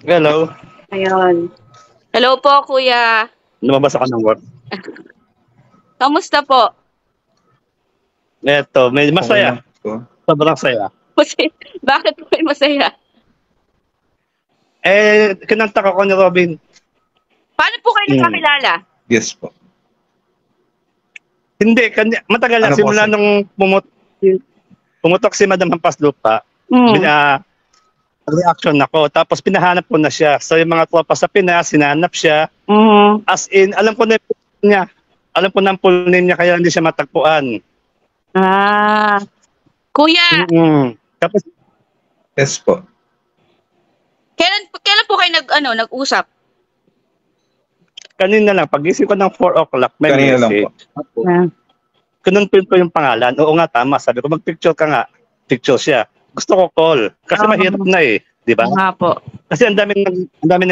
Hello. Ayun. Hello po, kuya. Lumabas ako ng work. Kamusta po? Eto, may masaya. Sobrang saya. Bakit po kayo masaya? Kinanta ko ni Robin. Paano po kayo nagkakilala? Yes po. Hindi, matagal na. Ano po, Simula sir? nung pumutok si Madam Hampas Lupa, reaction ako. Tapos pinahanap ko na siya. So yung mga tropa sa Pinas, sinanap siya. As in, alam ko na yung full name niya. Alam ko na ang full name niya, kaya hindi siya matagpuan. Kuya, Tapos, Yes po. kailan po kayo nag-usap? kanina lang, pagising ko ng 4 o'clock, may Kanina lang message. po. Kinonfirm ko yung pangalan. Oo nga, tama. Sabi ko, mag-picture ka nga. Picture siya. Gusto ko call. Kasi mahirap na eh. Di ba? Nga po. Kasi ang daming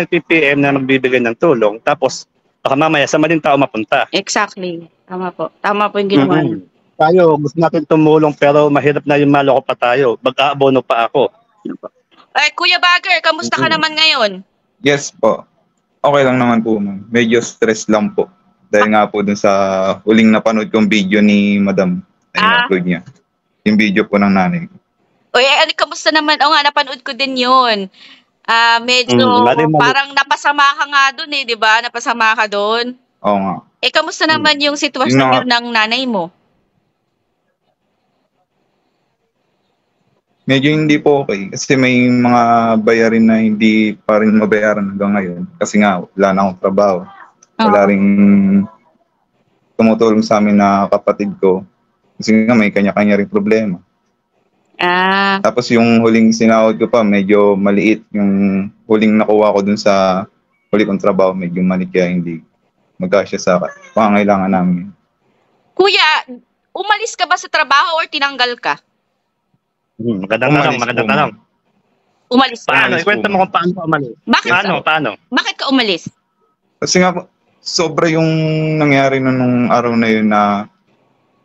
nag-PPM na magbibigay ng tulong. Tapos, baka mamaya sa maling tao mapunta. Exactly. Tama po. Tama po yung ginawa niyo. Tayo, gusto natin tumulong pero mahirap na yung maloko pa tayo. Mag-aabono pa ako. Ay, Kuya Bagger, kamusta ka naman ngayon? Yes po. Okay lang naman po, ma'am. Medyo stress lang po. Dahil nga po dun sa huling napanood kong video ni Madam. Ay, upload niya. Yung video po ng nanay. Uy, kamusta naman? O nga, napanood ko din yun. Medyo parang napasama ka nga dun eh, di ba? Napasama ka dun. Oo nga. Kamusta naman yung sitwasyon yun ng nanay mo? Medyo hindi po okay. Kasi may mga bayarin na hindi pa rin mabayaran hanggang ngayon. Kasi nga, wala na akong trabaho. Wala rin tumutulong sa amin na kapatid ko. Kasi nga may kanya-kanya rin problema. Tapos yung huling sinahod ko pa, medyo maliit. Yung huling nakuha ko dun sa huli kong trabaho, medyo maliit kaya hindi magkasya sa pangangailangan namin. Kuya, umalis ka ba sa trabaho or tinanggal ka? Magandang tanong. Umalis ka? Paano? Ikwento mo kung paano ka umalis. Bakit Paano? Bakit ka umalis? Kasi nga, sobra yung nangyari nung araw na yun na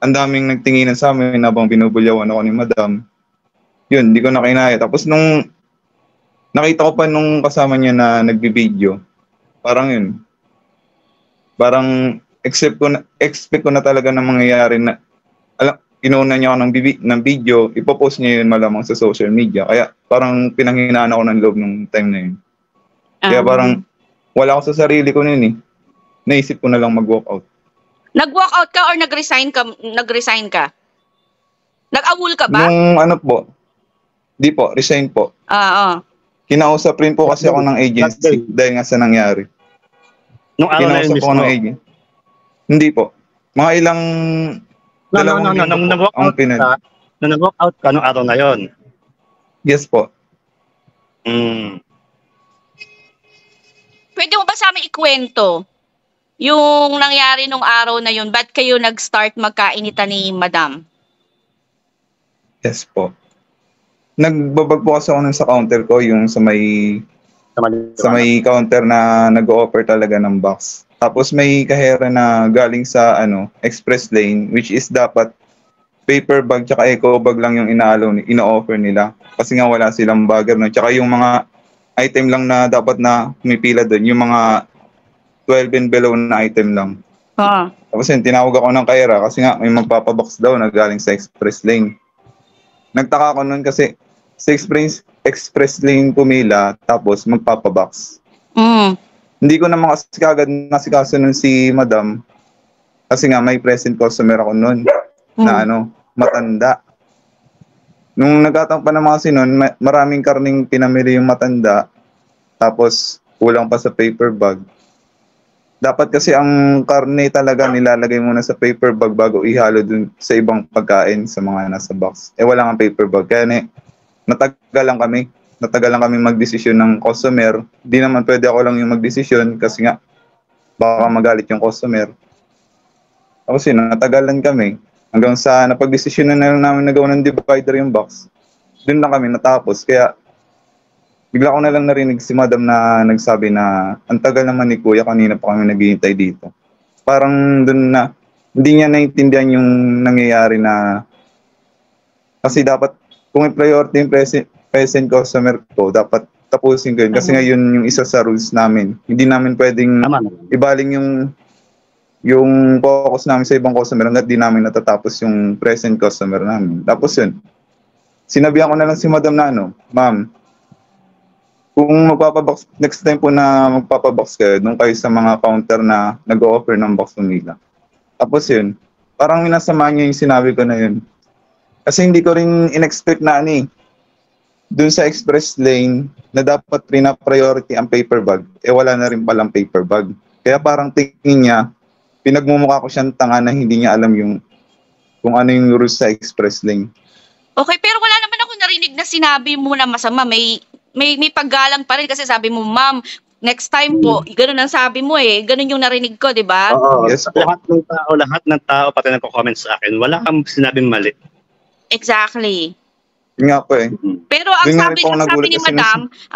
ang daming nagtinginan sa amin habang binubulyawan ako ni Madam. Yun, hindi ko na kinaya. Tapos nung nakita ko pa nung kasama niya na nagbibideo, parang yun. Parang expect ko na talaga na mangyayari na inuuna niya ako ng video, ipopost niya yun malamang sa social media. Kaya parang pinanghinaan ako ng loob nung time na yun. Kaya parang wala ako sa sarili ko nun eh. Naisip ko na lang mag-walkout. Nag-walkout ka or nag-resign ka? Nag-awol ka ba? Nung di po, resign po. Kinausap rin po kasi ako ng agency dahil nga sa nangyari. Nung araw na yun mismo? Ng agency. Hindi po. Mga ilang Nung nag-walkout ka nung araw na yun? Yes po. Pwede mo ba sa amin ikwento yung nangyari nung araw na yun? Ba't kayo nag-start magkainitan ni Madam? Yes po. Nagbabag po kasi ako nun sa counter ko, yung sa may counter na nag-o-offer talaga ng box. Tapos may kahera na galing sa express lane, which is dapat paper bag tsaka eco bag lang yung ina-offer nila. Kasi nga wala silang bagger. No? Tsaka yung mga item lang na dapat na pumipila doon, yung mga 12 and below na item lang. Tapos yun, tinawag ako ng kahera kasi nga may magpapabox daw na galing sa express lane. Nagtaka ako nun kasi sa express lane pumila tapos magpapabox. Hindi ko naman kasi kagad nasikaso nun si Madam kasi nga may present customer ako nun na matanda. Nung nagkataon pa naman kasi nun, maraming karning pinamili yung matanda tapos kulang pa sa paper bag. Dapat kasi ang karne talaga nilalagay muna sa paper bag bago ihalo dun sa ibang pagkain sa mga nasa box. Wala nga paper bag. Kaya natagal lang kami magdesisyon ng customer. Di naman pwede ako lang yung magdesisyon kasi nga baka magalit yung customer. Tapos yun, natagalan kami. Hanggang sa napagdesisyon na lang namin nagawa ng divider yung box. Doon lang kami natapos. Kaya bigla ko na lang narinig si Madam na nagsabi na ang tagal naman ni Kuya, kanina pa kami naghihintay dito. Parang doon na hindi niya naintindihan yung nangyayari na kasi dapat kung i-priority yung present customer ko, dapat tapusin ko yun. Kasi nga yun yung isa sa rules namin. Hindi namin pwedeng ibaling yung focus namin sa ibang customer hanggat di namin natatapos yung present customer namin. Tapos yun, sinabihan ko na lang si Madam na ma'am, kung magpapabox, next time po na magpapabox kayo, doon kayo sa mga counter na nag-o-offer ng box pumila. Tapos yun, parang minasama niya yung sinabi ko na yun. Kasi hindi ko rin in-expect na doon sa express lane na dapat priority ang paper bag, wala na rin palang paper bag. Kaya parang tingin niya, pinagmumukha ko siyang tanga na hindi niya alam kung ano yung rules sa express lane. Okay, pero wala naman ako narinig na sinabi mo na masama. May paggalang pa rin kasi sabi mo, ma'am, next time po, ganun ang sabi mo ganun yung narinig ko, di ba? Oo, yes po. Lahat ng tao pati nagko-comment sa akin, wala kang sinabing mali. Exactly. Yun nga po Pero ang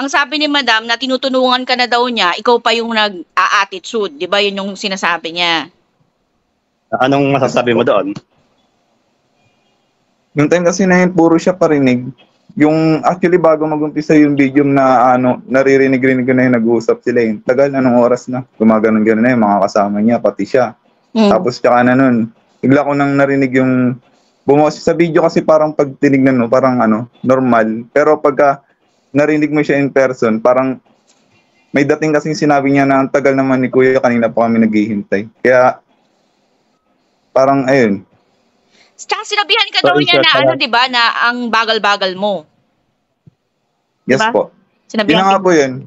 sabi ni Madam na tinutulungan ka na daw niya, ikaw pa yung nag-a-attitude, di ba? Yun yung sinasabi niya. Anong masasabi mo doon? Yung time kasi na yun, puro siya parinig. Yung actually bago mag-umpisa yung video na naririnig-rinig ko na yung nag-uusap sila tagal na nung oras na. Gumaganon-ganon na yung mga kasama niya, pati siya. Tapos tsaka na nun, bigla ko nang narinig yung bumoses sa video kasi parang pag tinignan mo, parang normal. Pero pagka narinig mo siya in person, parang may dating kasing sinabi niya na ang tagal naman ni Kuya, kanina pa kami naghihintay. Kaya parang ayun. Tsaka sinabihan ka daw niya na di ba, na ang bagal-bagal mo. Yes diba? Po. Sinabihan nga po yun.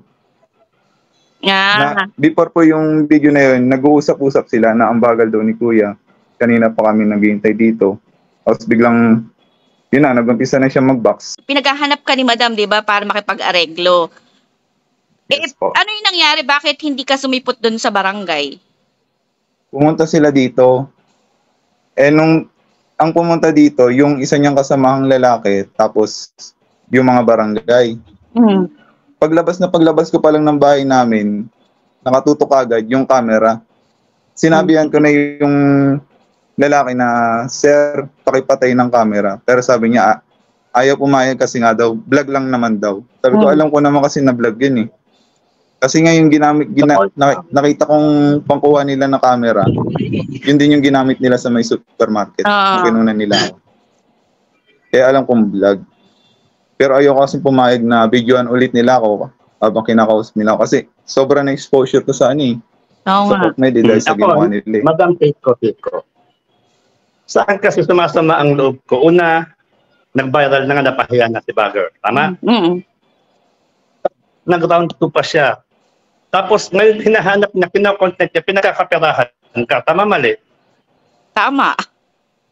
Na, before po yung video na yun, nag-uusap-usap sila na ang bagal daw ni Kuya. Kanina pa kami naghihintay dito. Tapos biglang, yun na, nag-umpisa na siya mag-box. Pinaghahanap ka ni Madam, di ba, para makipag-areglo. Yes po. Ano yung nangyari? Bakit hindi ka sumipot dun sa barangay? Pumunta sila dito. Ang pumunta dito, yung isa niyang kasamahang lalaki, tapos yung mga barangay. Paglabas ko pa lang ng bahay namin, nakatutok agad yung camera. Sinabihan ko na yung lalaki na, sir, pakipatay ng camera. Pero sabi niya, ayaw pumayag kasi nga daw, vlog lang naman daw. Sabi ko, alam ko naman kasi na vlog yun Kasi nga yung nakita kong pangkuha nila na camera, yun din yung ginamit nila sa may supermarket. Kinunan nila ako. Kaya alam kong vlog. Pero ayoko kasi pumayag na videoan ulit nila ako habang kinakausap nila ako. Kasi sobra na exposure ko sa sa Pokmed dahil sa ginawa nila. Madam, take ko. Saan kasi sumasama ang loob ko? Una, nag-viral na nga, napahiya na si Bagger. Tama? Nag-round 2 pa siya. Tapos ngayon hinahanap niya, pinakontent niya, pinakakapirahan ka. Tama, mali? Tama.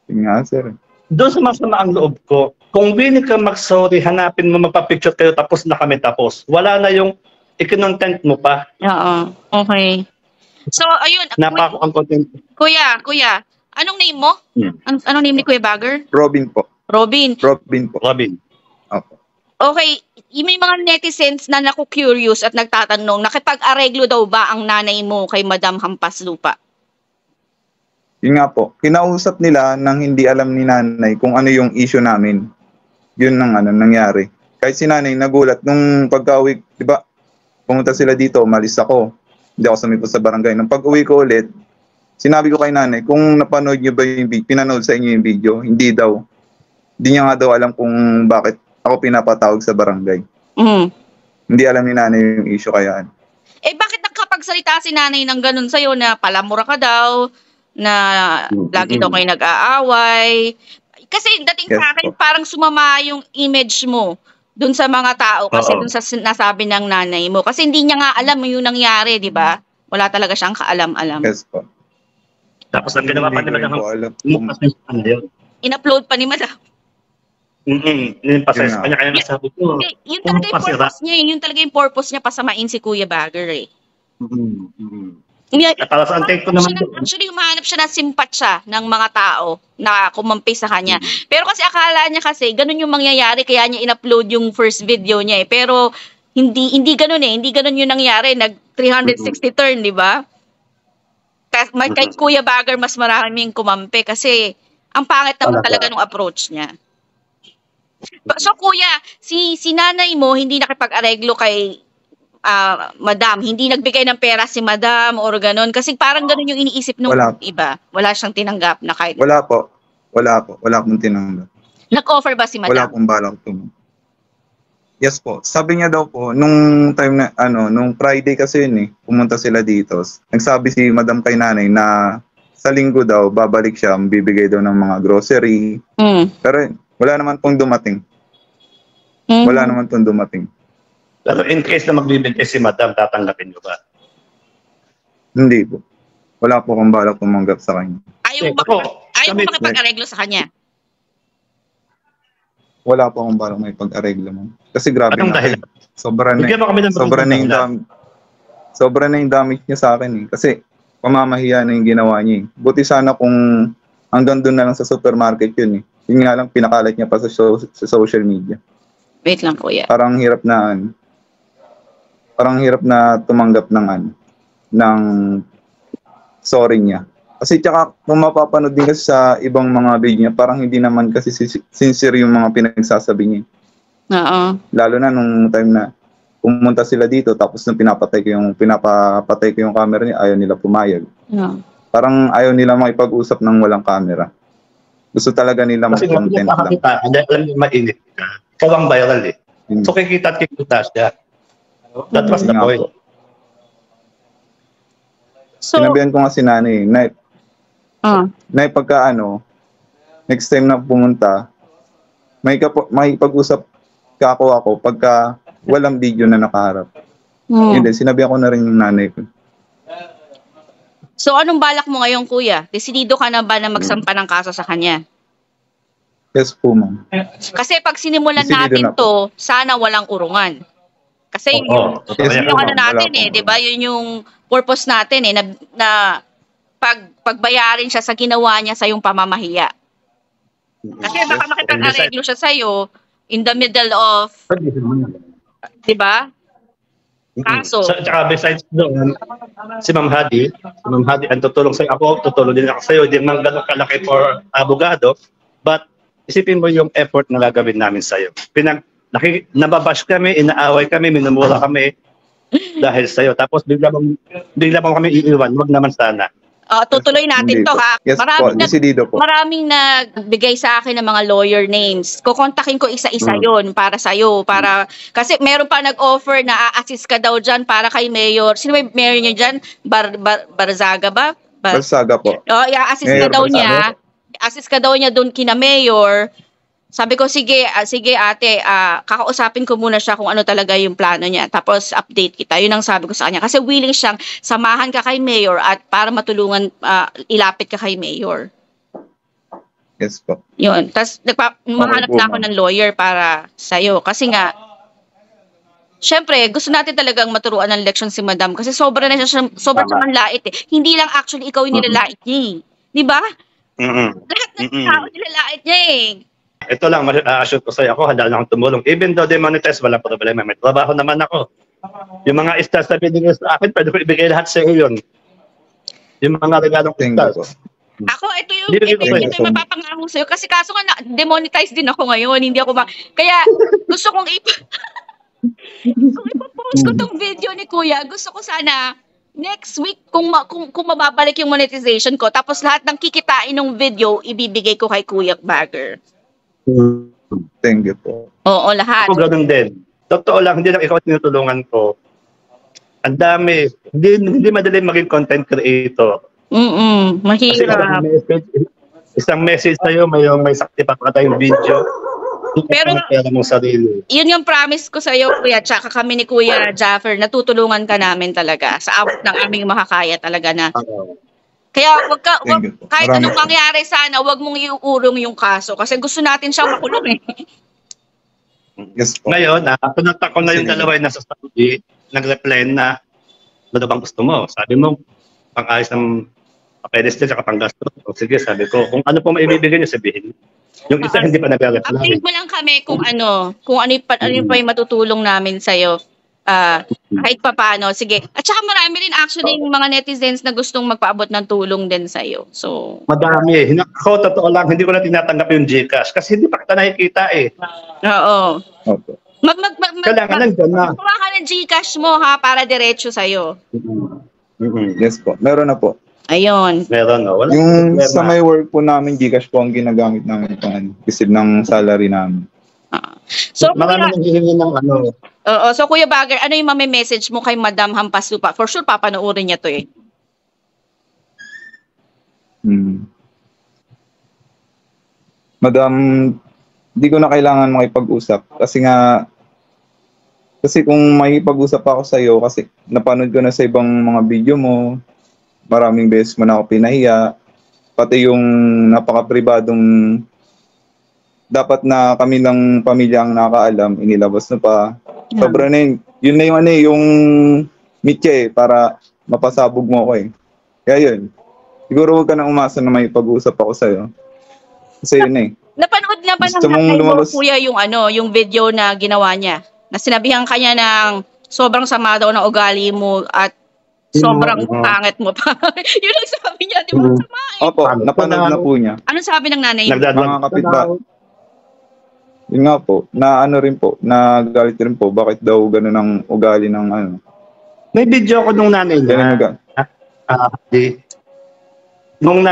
Nga, sir. Doon sumasama ang loob ko. Kung willing ka mag-sorry, hanapin mo, magpa-picture kayo, tapos na kami tapos. Wala na yung ikinontent mo pa. Oo. Okay. So, ayun. Napako ang content. Kuya, anong name mo? Anong name ni Kuya Bagger? Robin po. Robin. Robin. Opo. Okay, may mga netizens na naku-curious at nagtatanong, nakipag-areglo daw ba ang nanay mo kay Madam Hampas Lupa? Yun nga po, kinausap nila nang hindi alam ni nanay kung ano yung issue namin. Yun ang nangyari. Kahit si nanay nagulat nung pagka-uwi, di ba, pumunta sila dito, umalis ako. Hindi ako sumipot sa barangay. Nung pag-uwi ko ulit, sinabi ko kay nanay, kung napanood niyo ba yung pinanood sa inyo yung video, hindi daw. Hindi niya nga daw alam kung bakit ako pinapatawag sa barangay. Hindi alam ni nanay yung issue kaya. Bakit nakapagsalita si nanay ng ganun sa'yo na palamura ka daw, na lagi daw kayo nag-aaway? Kasi dating sa akin, parang sumama yung image mo dun sa mga tao kasi dun sa nasabi ng nanay mo. Kasi hindi niya nga alam yung nangyari, di ba? Wala talaga siyang kaalam-alam. Yes po. Tapos ang ginawa pa ni Madam, in-upload pa ni Madam. Pasensya pa niya kaya nasabi ko. Yun talaga yung purpose niya. Yun talaga yung purpose niya pasamain si Kuya Bagger Para sa take ko naman. Actually, humahanap siya ng simpatsya ng mga tao na kumampi sa kanya. Pero kasi akala niya kasi ganun yung mangyayari kaya niya in-upload yung first video niya Pero hindi ganun Hindi ganun yung nangyari. Nag 360 turn, di ba? Kay Kuya Bagger mas maraming kumampi kasi ang pangit naman talaga ng approach niya. So kuya, si nanay mo hindi nakipag-areglo kay madam, hindi nagbigay ng pera si madam or ganon kasi parang ganon yung iniisip nung Wala. iba. Wala siyang tinanggap na kahit. Wala po. Wala akong tinanggap. Nag-offer ba si Wala madam? akong balak tumanggap. Yes po. Sabi niya daw po, nung time na, nung Friday kasi yun pumunta sila dito. Nagsabi si madam kay nanay na sa linggo daw, babalik siya, bibigay daw ng mga grocery. Pero wala naman pong dumating. Wala naman pong dumating. Pero in case na magbibigay si madam, tatanggapin nyo ba? Hindi po. Wala po akong balak tumanggap sa kanya. Ayaw mo makipag-areglo sa kanya? Wala po akong balak may pag-areglo mo. Kasi grabe Anong na dahil? Sobra na. Bigyan mo kami ng Sobra na yung damage niya sa akin Kasi pamamahiya na yung ginawa niya Buti sana kung hanggang doon na lang sa supermarket yun Yun nga lang pinakalat niya pa sa social media. Wait lang kuya. Parang hirap na tumanggap ng sorry niya. Kasi tsaka kung mapapanood din kasi sa ibang mga video niya, parang hindi naman kasi sincere yung mga pinagsasabi niya. Oo. Lalo na nung time na pumunta sila dito tapos nung pinapatay ko yung camera niya, ayaw nila pumayag. Yeah. Parang ayaw nila makipag-usap ng walang camera. Gusto talaga nila Kasi mag-content lang. Hindi alam niyo mainit ka. Ikaw ang viral So kikita siya. That was the point. So, Sinabihan ko nga si nanay, na pagka next time na pumunta, may pag-usap ako pagka walang video na nakaharap. Yun din, sinabihan ko na rin yung nanay ko. So, anong balak mo ngayon, kuya? Desidido ka na ba na magsampa ng kaso sa kanya? Yes po, ma'am. Kasi pag sinimulan Desidido natin na po. to, sana walang urungan. Kasi Oo. Yes, yung ano ma'am. natin Wala po. di ba? Yun yung purpose natin na pagbayarin siya sa ginawa niya sa yung pamamahiya. Kasi baka makipag-areglo siya sa iyo in the middle of, di ba? Kaso. Tsaka besides doon, si Ma'am Hadi ang tutulong sa'yo. Ako, tutulong din ako sa'yo. Hindi man ganun kalaki for abogado. But isipin mo yung effort na gagawin namin sa'yo. Nababash kami, inaaway kami, minumura kami dahil sa'yo. Tapos bigla mo kami iiwan. Wag naman sana. Tutuloy natin Hindi to po. ha. Yes po, desidido po. Maraming nagbigay sa akin ng mga lawyer names. Kukontakin ko isa-isa yon para sa'yo. Kasi meron pa nag-offer na a-assist ka daw dyan para kay Mayor. Sino may Mayor niya dyan? Barzaga ba? Balsaga po. I-assist ka Mayor daw Barzaga. niya. Assist ka daw niya doon kina Mayor. Sabi ko, sige ate, kakausapin ko muna siya kung ano talaga yung plano niya. Tapos update kita. Yun ang sabi ko sa kanya. Kasi willing siyang samahan ka kay Mayor at para matulungan, ilapit ka kay Mayor. Yes po. Yun. Tapos mahanap na ako ng lawyer para sa'yo. Kasi nga, syempre, gusto natin talagang maturuan ng leksyon si Madam. Kasi sobrang siya manlait eh. Hindi lang actually ikaw yung nilalait niya eh. Di ba? Lahat ng tao nilalait niya eh. Ito lang, ma-assure ko sa'yo ako, handa na akong tumulong. Even though demonetize, walang problema. May trabaho naman ako. Yung mga stars na binigay sa akin, pwede ko ibigay lahat sa iyo yun. Yung mga regalong stars. Ako, ito yung mapapangako sa'yo. Kasi kaso nga, demonetize din ako ngayon. Hindi ako Kaya, gusto kong kung ipopost ko tong video ni Kuya, gusto ko sana next week kung mababalik yung monetization ko, tapos lahat ng kikitain ng video, ibibigay ko kay Kuya Bagger. Thank you po. Oo, lahat. Ako ganun din. Totoo lang, hindi lang ikaw tinutulungan ko. Ang dami. Hindi madali maging content creator. Mahirap. Isang message sa'yo, may sakti pa tayong video. Pero, mong sarili. Yun yung promise ko sa'yo, Kuya, tsaka kami ni Kuya Jaffer, natutulungan ka namin talaga. Sa abot ng aming makakaya talaga na. Kaya kahit anong mangyari sana, wag mong iuurong yung kaso. Kasi gusto natin siyang makulong eh. Yes po. Ngayon, pinunta ko na yung dalawa na sa Saudi, nag-reply na, ano bang gusto mo? Sabi mo, pang-ayos ng papeles niya, saka pang-gastos. Sige, sabi ko, kung ano po maibibigay niyo, sabihin. Yung isa hindi pa nag-reply. Update mo lang kami kung ano pa yung matutulong namin sa'yo. kahit papaano, sige. At saka marami rin actually yung mga netizens na gustong magpaabot ng tulong din sa'yo. So, Madami eh. Ako, totoo lang, hindi ko na tinatanggap yung GCash kasi hindi pa kita nakikita eh. oo. Opo. Kailangan nandyan na. Kuha ka ng Gcash mo ha, para diretso sa'yo. Yes po. Meron na po. Ayun. Meron, no? Wala Yung problema. sa may work po namin, Gcash po ang ginagamit namin pang receive ng salary namin. So, Marami nang hihingi ng ano. oo, so Kuya Bagger, ano yung message mo kay Madam Hampas Lupa? For sure, papanoorin niya to eh. Madam, di ko na kailangan makipag-usap kasi kung makipag-usap ako sa iyo kasi napanood ko na sa ibang mga video mo, maraming beses mo na ako pinahiya, pati yung napaka-pribadong dapat na kami lang pamilya ang nakakaalam, inilabas na pa. Sobra na yun na yung yung mitya para mapasabog mo ako eh. Kaya yun, siguro huwag ka na umasa na may pag-usap ako sa iyo. Kasi yun eh. Napanood na ba Gusto ng mong nanay mo, lumabas? Kuya, yung video na ginawa niya? Na sinabihan kanya ng sobrang sama daw ng ugali mo at sobrang pangit mo pa. Yun ang sabi niya, di ba? Sama eh. Opo, napanood na po niya. Anong sabi ng nanay mo? Mga kapitbahay. Yun nga po, na ano rin po, nagalit rin po, bakit daw gano'n ang ugali ng ano. May video ko nung nanay Ganun niya. ugali. Nung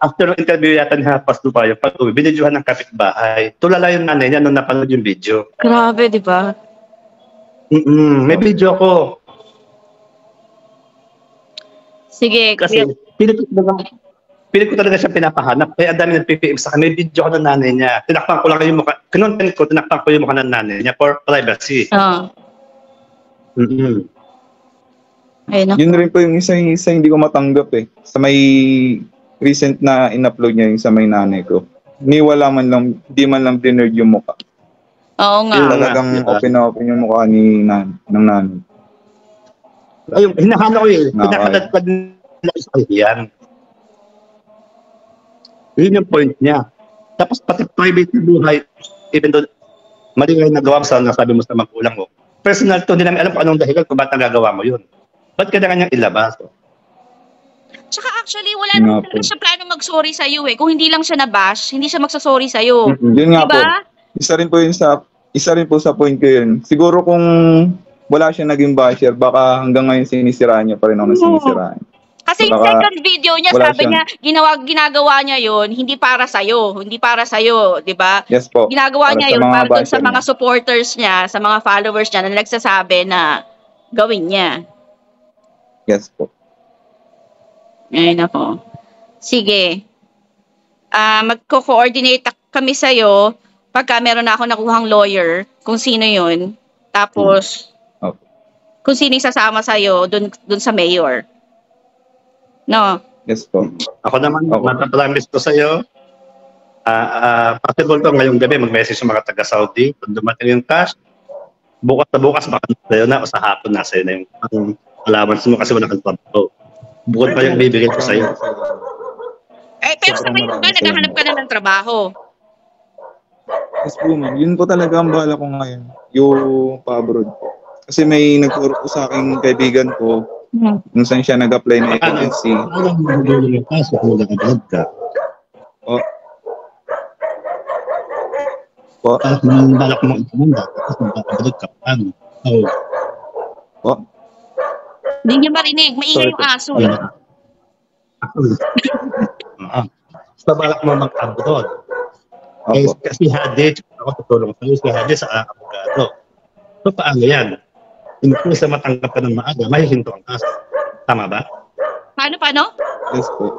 after ng interview yata ni Hampas Lupa, yung pag-uwi, binidyohan ng kapitbahay. Tulala yung nanay niya nung napanood yung video. Grabe, di ba? May video ko. Sige, Kasi pilit ko talaga siya pinapahanap. Kaya ang dami nag-PPM sa akin. May video ko ng nanay niya. Tinakpan ko lang yung mukha. Kinontent ko, tinakpan ko yung mukha ng nanay niya for privacy. Ayun, Yun rin po yung isa hindi ko matanggap eh. Sa may recent na in-upload niya yung sa may nanay ko. Di man lang dinerd yung mukha. oo nga. Yun. Talagang diba? open na open yung mukha ng nanay. Ayun, hinahanap ko eh. Okay. Pinakadagpad nila isa yan. Yun yung point niya. Tapos pati private na buhay, even though mali nga yung nagawa mo sa nasabi mo sa magulang mo. Personal to, hindi namin alam kung anong dahilan kung ba't nagagawa mo yun. Ba't ka na kanyang ilabas? Tsaka actually, wala naman talaga siya plano mag-sorry sa'yo eh. Kung hindi lang siya nabash, hindi siya magsasorry sa'yo. Yun nga Diba? po. Isa rin po sa point ko yun. Siguro kung wala siya naging basher, baka hanggang ngayon sinisiraan niya pa rin ako na sinisiraan. Kasi yung Baka second video niya, wala sabi niya, ginagawa niya yun, hindi para sa'yo. Hindi para sa'yo, di ba? Yes po. Ginagawa Para niya sa yun mga para doon sa basher mga niya. supporters niya, sa mga followers niya na nagsasabi na gawin niya. Yes po. Ayun ako. Sige. Magko-coordinate kami sa'yo pagka meron na ako nakuhang lawyer, kung sino yun. Tapos, kung sino yung sasama sa'yo dun sa mayor. No? Yes po. Ako naman, Okay. matapromise ko sa'yo, possible to ngayong gabi, mag-message sa mga taga-Saudi, kung dumating yung cash, bukas na bukas, baka sa'yo na, o sa hapon na sa'yo na yung allowance mo kasi wala kang trabaho. Bukod pa yung bibigay ko sa'yo. Pero sa ngayon ba, naghahanap ka na ng trabaho? Yes po, ma'am. Yun po talaga ang bala ko ngayon. Yung pa-abroad po. Kasi may nagturo po sa aking kaibigan ko kung saan siya nag-apply na agency. Ano ang magiging yung cash kung nag-abroad ka? Tapos nang balak mo itumanda, tapos nag-abroad ka pa. Hindi niya marinig. Maingay yung aso. Basta balak mo mag-abroad. Kasi Hadi, ako tutulong sa'yo, si Hadi sa abogado. So paano yan? Kung sa matanggap ka ng maaga, mahihinto ang kaso. Tama ba? Paano? Yes po.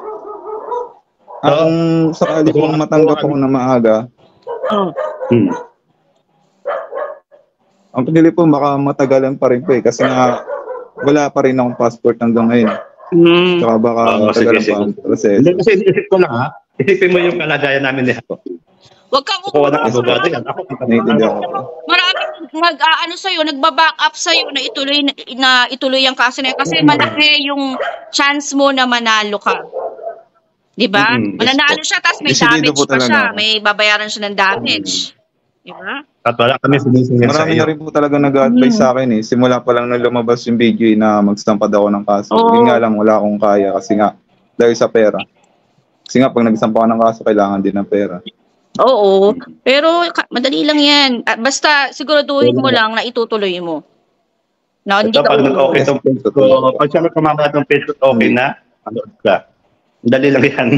Kung sakali pong matanggap ako na maaga, ang pinili po baka matagalan pa rin po eh. Kasi nga wala pa rin akong passport hanggang ngayon. Saka baka matagalan pa ang proseso. Hindi kasi isip ko lang ha. Isipin mo yung kalagayan namin ni Hato. Huwag kang Kukuha ng abogado yan. Ako, Naiintindihan ko. maraming sa'yo, nagba-back up sa'yo na ituloy ang kaso na yun. Kasi malaki yung chance mo na manalo ka. Di ba? Mm-hmm. Mananalo siya, tapos may Decidido damage po pa talaga siya. ako. May babayaran siya ng damage. Diba? At wala kami sinisingil sa Marami iyo. na rin po talaga nag-advise sa akin eh. Simula pa lang nung lumabas yung video na magsampad ako ng kaso. Oo. Yun nga lang, wala akong kaya kasi nga, dahil sa pera. Kasi nga, pag nagsampa ka ng kaso, kailangan din ng pera. Oo. Pero madali lang yan. Basta siguraduhin mo lang na itutuloy mo. Na hindi Ito, ka pag nag-okay itong page ko, pag siya kumama itong page ko, okay na, ano ka. Dali lang yan.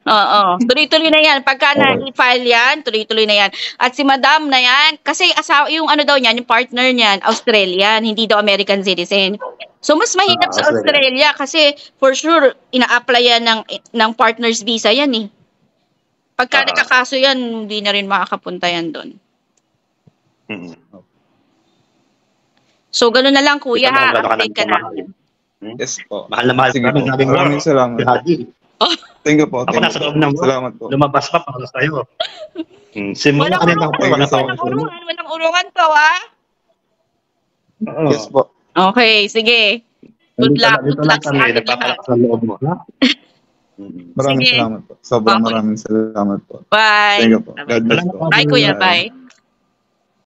Oo. Tuloy-tuloy na yan. Pagka Okay. na-file yan, tuloy-tuloy na yan. At si madam na yan, kasi asawa, yung ano daw niyan, yung partner niyan, Australian, hindi daw American citizen. So, mas mahirap sa Australia kasi for sure, ina-apply yan ng partner's visa yan eh. Pagka nagkakaso yan, hindi na rin makakapunta yan doon. So, gano'n na lang kuya ha, update ka na. Yes po. Mahal na mahal. Sige po. Maraming salamat. Thank you po. Ako nasa loob ng Salamat po. lumabas pa para sa'yo. Simula Walang ka rin ako. urungan, walang urungan to ha. Yes po. Okay, sige. Good luck sa atin lahat. Nagpapalakas ng loob mo. Ha? Maraming Sige. salamat po. Sobrang Okay. maraming salamat po. Bye. Thank you po. God bless po. Bye kuya, bye.